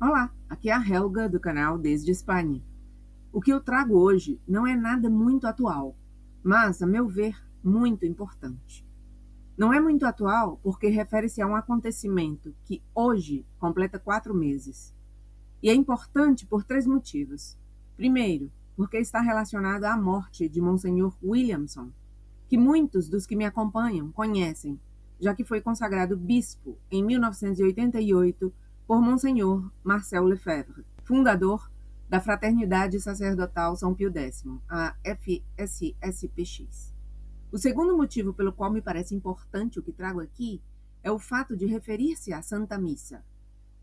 Olá, aqui é a Helga do canal Desde Espanha. O que eu trago hoje não é nada muito atual, mas, a meu ver, muito importante. Não é muito atual porque refere-se a um acontecimento que hoje completa 4 meses. E é importante por 3 motivos. Primeiro, porque está relacionado à morte de Monsenhor Williamson, que muitos dos que me acompanham conhecem, já que foi consagrado bispo em 1988 por Monsenhor Marcel Lefebvre, fundador da Fraternidade Sacerdotal São Pio X, a FSSPX. O segundo motivo pelo qual me parece importante o que trago aqui é o fato de referir-se à Santa Missa.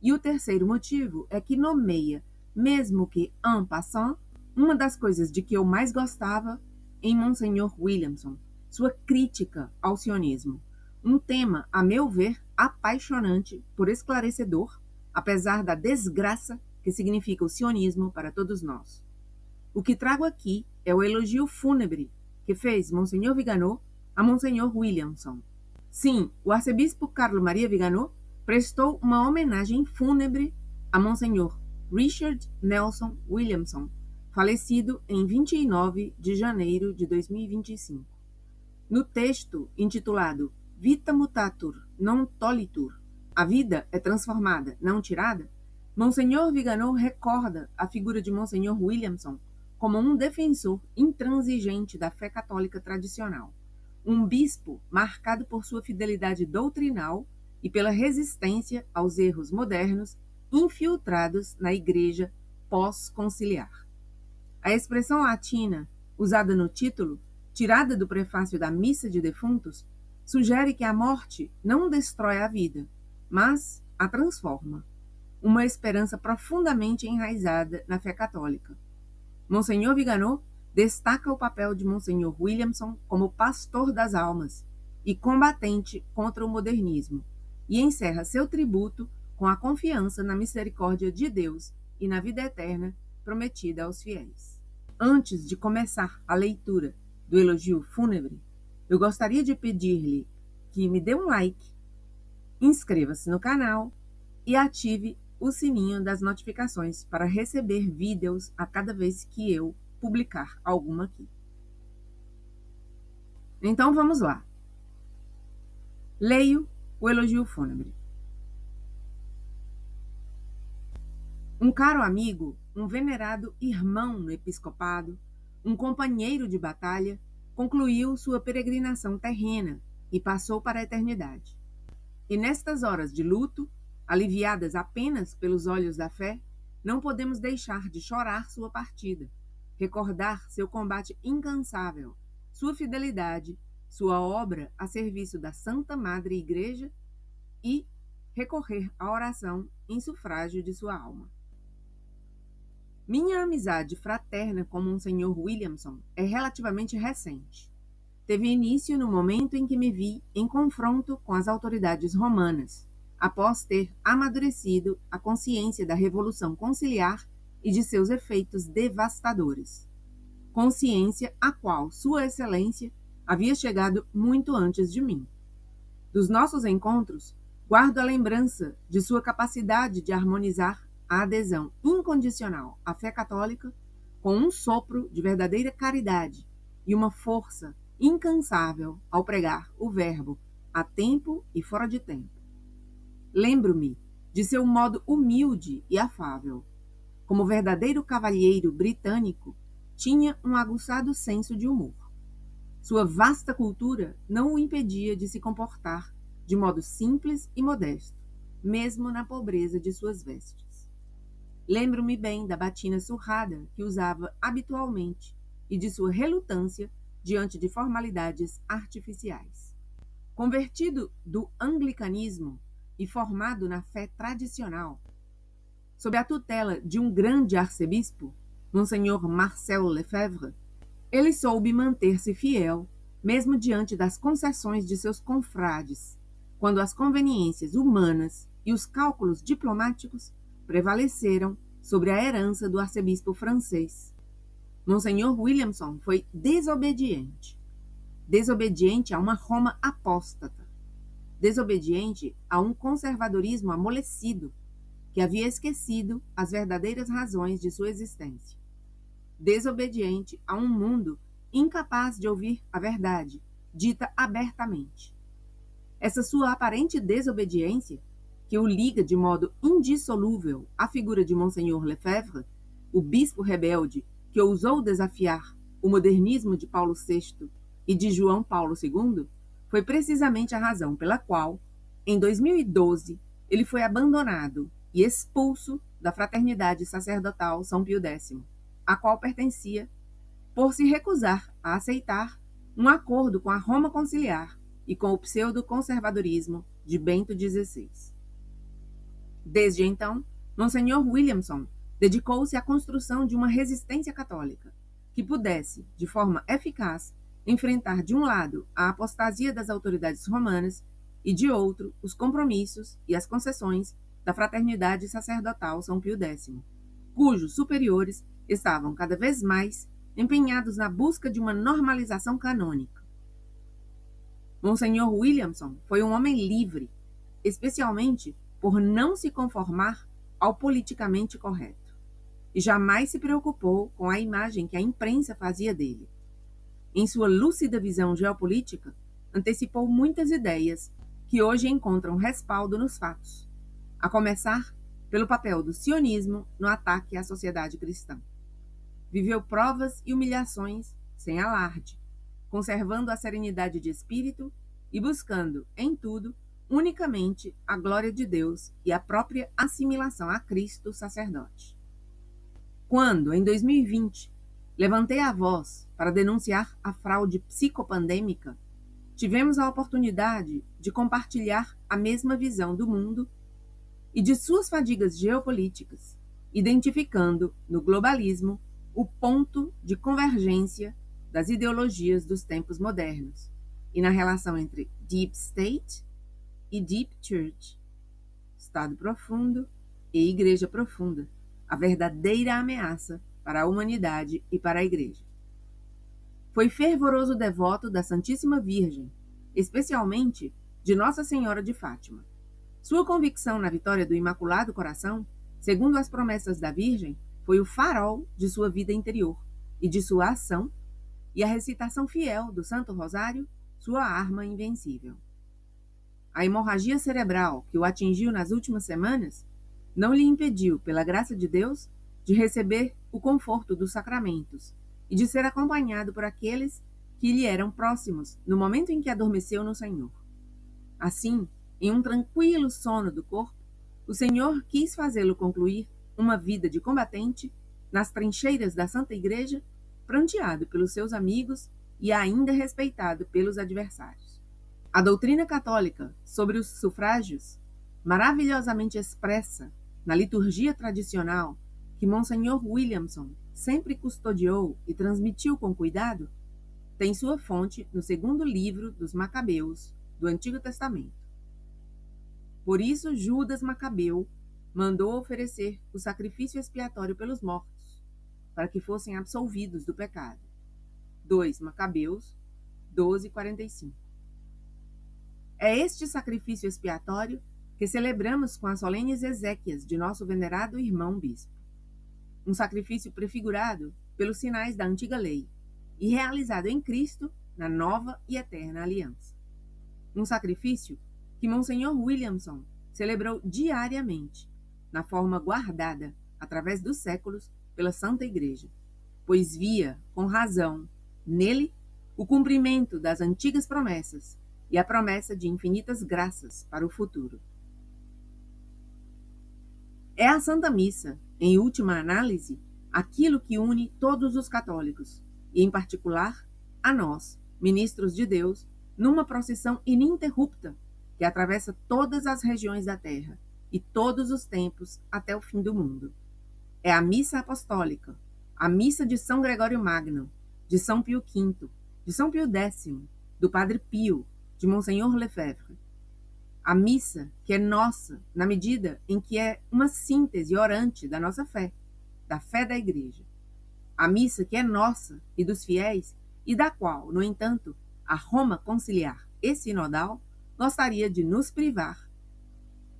E o terceiro motivo é que nomeia, mesmo que en passant, uma das coisas de que eu mais gostava em Monsenhor Williamson, sua crítica ao sionismo. Um tema, a meu ver, apaixonante por esclarecedor, apesar da desgraça que significa o sionismo para todos nós. O que trago aqui é o elogio fúnebre que fez Monsenhor Viganò a Monsenhor Williamson. Sim, o arcebispo Carlo Maria Viganò prestou uma homenagem fúnebre a Monsenhor Richard Nelson Williamson, falecido em 29 de janeiro de 2025. No texto intitulado Vita Mutatur, non tolitur, a vida é transformada, não tirada, Monsenhor Viganò recorda a figura de Monsenhor Williamson como um defensor intransigente da fé católica tradicional, um bispo marcado por sua fidelidade doutrinal e pela resistência aos erros modernos infiltrados na igreja pós-conciliar. A expressão latina, usada no título, tirada do prefácio da Missa de Defuntos, sugere que a morte não destrói a vida, mas a transforma. Uma esperança profundamente enraizada na fé católica. Monsenhor Viganò destaca o papel de Monsenhor Williamson como pastor das almas e combatente contra o modernismo, e encerra seu tributo com a confiança na misericórdia de Deus e na vida eterna prometida aos fiéis. Antes de começar a leitura do elogio fúnebre, eu gostaria de pedir-lhe que me dê um like, inscreva-se no canal e ative o sininho das notificações para receber vídeos a cada vez que eu publicar alguma aqui. Então vamos lá. Leio o elogio fúnebre. Um caro amigo, um venerado irmão no episcopado, um companheiro de batalha, concluiu sua peregrinação terrena e passou para a eternidade. E nestas horas de luto, aliviadas apenas pelos olhos da fé, não podemos deixar de chorar sua partida, recordar seu combate incansável, sua fidelidade, sua obra a serviço da Santa Madre Igreja e recorrer à oração em sufrágio de sua alma. Minha amizade fraterna com Monsenhor Williamson é relativamente recente. Teve início no momento em que me vi em confronto com as autoridades romanas, após ter amadurecido a consciência da Revolução Conciliar e de seus efeitos devastadores. Consciência a qual Sua Excelência havia chegado muito antes de mim. Dos nossos encontros, guardo a lembrança de sua capacidade de harmonizar a adesão incondicional à fé católica com um sopro de verdadeira caridade e uma força incansável ao pregar o verbo a tempo e fora de tempo. Lembro-me de seu modo humilde e afável. Como verdadeiro cavalheiro britânico, tinha um aguçado senso de humor. Sua vasta cultura não o impedia de se comportar de modo simples e modesto, mesmo na pobreza de suas vestes. Lembro-me bem da batina surrada que usava habitualmente e de sua relutância diante de formalidades artificiais. Convertido do anglicanismo e formado na fé tradicional, sob a tutela de um grande arcebispo, Monsenhor Marcel Lefebvre, ele soube manter-se fiel, mesmo diante das concessões de seus confrades, quando as conveniências humanas e os cálculos diplomáticos prevaleceram sobre a herança do arcebispo francês. Monsenhor Williamson foi desobediente a uma Roma apóstata, desobediente a um conservadorismo amolecido, que havia esquecido as verdadeiras razões de sua existência, desobediente a um mundo incapaz de ouvir a verdade, dita abertamente. Essa sua aparente desobediência, que o liga de modo indissolúvel à figura de Monseigneur Lefebvre, o bispo rebelde que ousou desafiar o modernismo de Paulo VI e de João Paulo II, foi precisamente a razão pela qual, em 2012, ele foi abandonado e expulso da Fraternidade Sacerdotal São Pio X, a qual pertencia, por se recusar a aceitar um acordo com a Roma Conciliar e com o pseudo-conservadorismo de Bento XVI. Desde então, Monsenhor Williamson dedicou-se à construção de uma resistência católica que pudesse, de forma eficaz, enfrentar de um lado a apostasia das autoridades romanas e de outro os compromissos e as concessões da Fraternidade Sacerdotal São Pio X, cujos superiores estavam cada vez mais empenhados na busca de uma normalização canônica. Monsenhor Williamson foi um homem livre, especialmente por não se conformar ao politicamente correto, e jamais se preocupou com a imagem que a imprensa fazia dele. Em sua lúcida visão geopolítica, antecipou muitas ideias que hoje encontram respaldo nos fatos, a começar pelo papel do sionismo no ataque à sociedade cristã. Viveu provas e humilhações sem alarde, conservando a serenidade de espírito e buscando, em tudo, unicamente a glória de Deus e a própria assimilação a Cristo sacerdote. Quando, em 2020, levantei a voz para denunciar a fraude psicopandêmica, tivemos a oportunidade de compartilhar a mesma visão do mundo e de suas fadigas geopolíticas, identificando no globalismo o ponto de convergência das ideologias dos tempos modernos e na relação entre Deep State e Deep Church, Estado profundo e Igreja profunda, a verdadeira ameaça para a humanidade e para a Igreja. Foi fervoroso devoto da Santíssima Virgem, especialmente de Nossa Senhora de Fátima. Sua convicção na vitória do Imaculado Coração, segundo as promessas da Virgem, foi o farol de sua vida interior e de sua ação, e a recitação fiel do Santo Rosário, sua arma invencível. A hemorragia cerebral que o atingiu nas últimas semanas não lhe impediu, pela graça de Deus, de receber o conforto dos sacramentos e de ser acompanhado por aqueles que lhe eram próximos no momento em que adormeceu no Senhor. Assim, em um tranquilo sono do corpo, o Senhor quis fazê-lo concluir uma vida de combatente nas trincheiras da Santa Igreja, pranteado pelos seus amigos e ainda respeitado pelos adversários. A doutrina católica sobre os sufrágios, maravilhosamente expressa na liturgia tradicional que Monsenhor Williamson sempre custodiou e transmitiu com cuidado, tem sua fonte no segundo livro dos Macabeus do Antigo Testamento. Por isso Judas Macabeu mandou oferecer o sacrifício expiatório pelos mortos, para que fossem absolvidos do pecado. 2 Macabeus 12:45. É este sacrifício expiatório que celebramos com as solenes exéquias de nosso venerado irmão bispo. Um sacrifício prefigurado pelos sinais da antiga lei e realizado em Cristo na nova e eterna aliança. Um sacrifício que Monsenhor Williamson celebrou diariamente, na forma guardada, através dos séculos, pela Santa Igreja, pois via, com razão, nele, o cumprimento das antigas promessas e a promessa de infinitas graças para o futuro. É a Santa Missa, em última análise, aquilo que une todos os católicos, e em particular a nós, ministros de Deus, numa procissão ininterrupta que atravessa todas as regiões da terra e todos os tempos até o fim do mundo. É a Missa Apostólica, a Missa de São Gregório Magno, de São Pio V, de São Pio X, do Padre Pio, de Monsenhor Lefebvre. A missa que é nossa na medida em que é uma síntese orante da nossa fé, da fé da Igreja. A missa que é nossa e dos fiéis e da qual, no entanto, a Roma Conciliar e Sinodal gostaria de nos privar,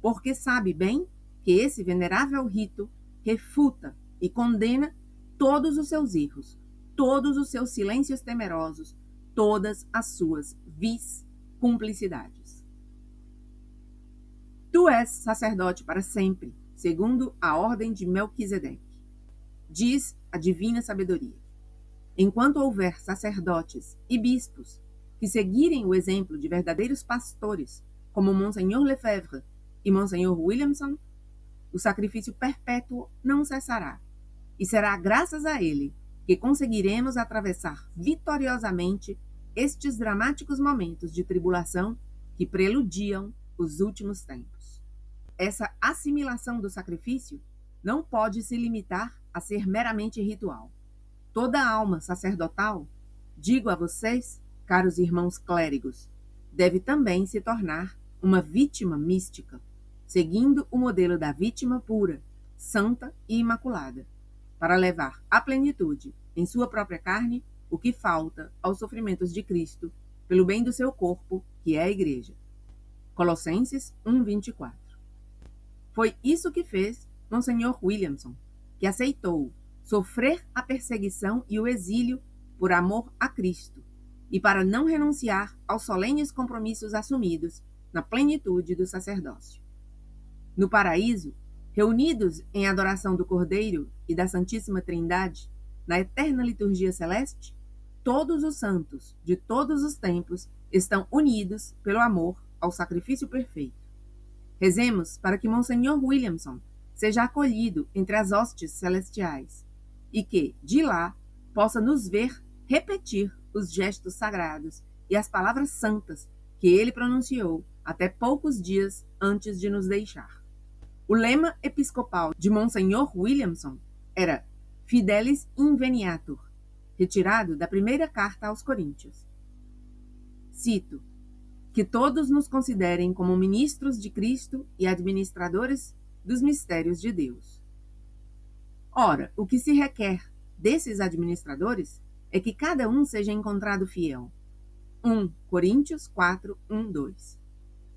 porque sabe bem que esse venerável rito refuta e condena todos os seus erros, todos os seus silêncios temerosos, todas as suas vis cumplicidades. Tu és sacerdote para sempre, segundo a ordem de Melquisedeque. Diz a divina sabedoria. Enquanto houver sacerdotes e bispos que seguirem o exemplo de verdadeiros pastores, como Monseigneur Lefebvre e Monseigneur Williamson, o sacrifício perpétuo não cessará, e será graças a ele que conseguiremos atravessar vitoriosamente estes dramáticos momentos de tribulação que preludiam os últimos tempos. Essa assimilação do sacrifício não pode se limitar a ser meramente ritual. Toda alma sacerdotal, digo a vocês, caros irmãos clérigos, deve também se tornar uma vítima mística, seguindo o modelo da vítima pura, santa e imaculada, para levar à plenitude, em sua própria carne, o que falta aos sofrimentos de Cristo, pelo bem do seu corpo, que é a Igreja. Colossenses 1:24. Foi isso que fez Monsenhor Williamson, que aceitou sofrer a perseguição e o exílio por amor a Cristo, e para não renunciar aos solenes compromissos assumidos na plenitude do sacerdócio. No paraíso, reunidos em adoração do Cordeiro e da Santíssima Trindade, na eterna liturgia celeste, todos os santos de todos os tempos estão unidos pelo amor ao sacrifício perfeito. Rezemos para que Monsenhor Williamson seja acolhido entre as hostes celestiais e que, de lá, possa nos ver repetir os gestos sagrados e as palavras santas que ele pronunciou até poucos dias antes de nos deixar. O lema episcopal de Monsenhor Williamson era Fidelis Inveniatur, retirado da primeira carta aos Coríntios. Cito: que todos nos considerem como ministros de Cristo e administradores dos mistérios de Deus. Ora, o que se requer desses administradores é que cada um seja encontrado fiel. 1 Coríntios 4, 1, 2.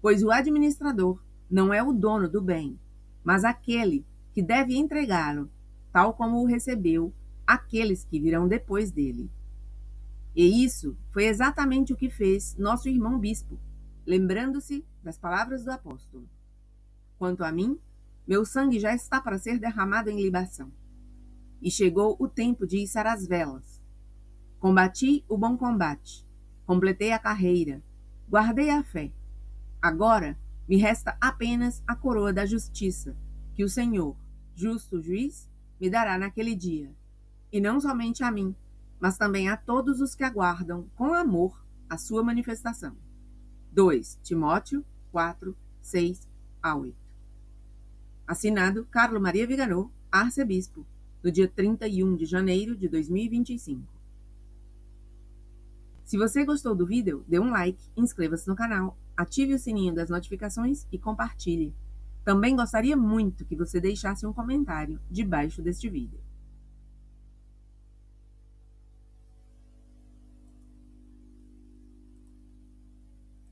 Pois o administrador não é o dono do bem, mas aquele que deve entregá-lo, tal como o recebeu aqueles que virão depois dele. E isso foi exatamente o que fez nosso irmão bispo, lembrando-se das palavras do apóstolo. Quanto a mim, meu sangue já está para ser derramado em libação. E chegou o tempo de içar as velas. Combati o bom combate, completei a carreira, guardei a fé. Agora me resta apenas a coroa da justiça, que o Senhor, justo juiz, me dará naquele dia. E não somente a mim, mas também a todos os que aguardam com amor a sua manifestação. 2 Timóteo 4, 6 a 8. Assinado Carlo Maria Viganò, arcebispo, no dia 31 de janeiro de 2025. Se você gostou do vídeo, dê um like, inscreva-se no canal, ative o sininho das notificações e compartilhe. Também gostaria muito que você deixasse um comentário debaixo deste vídeo.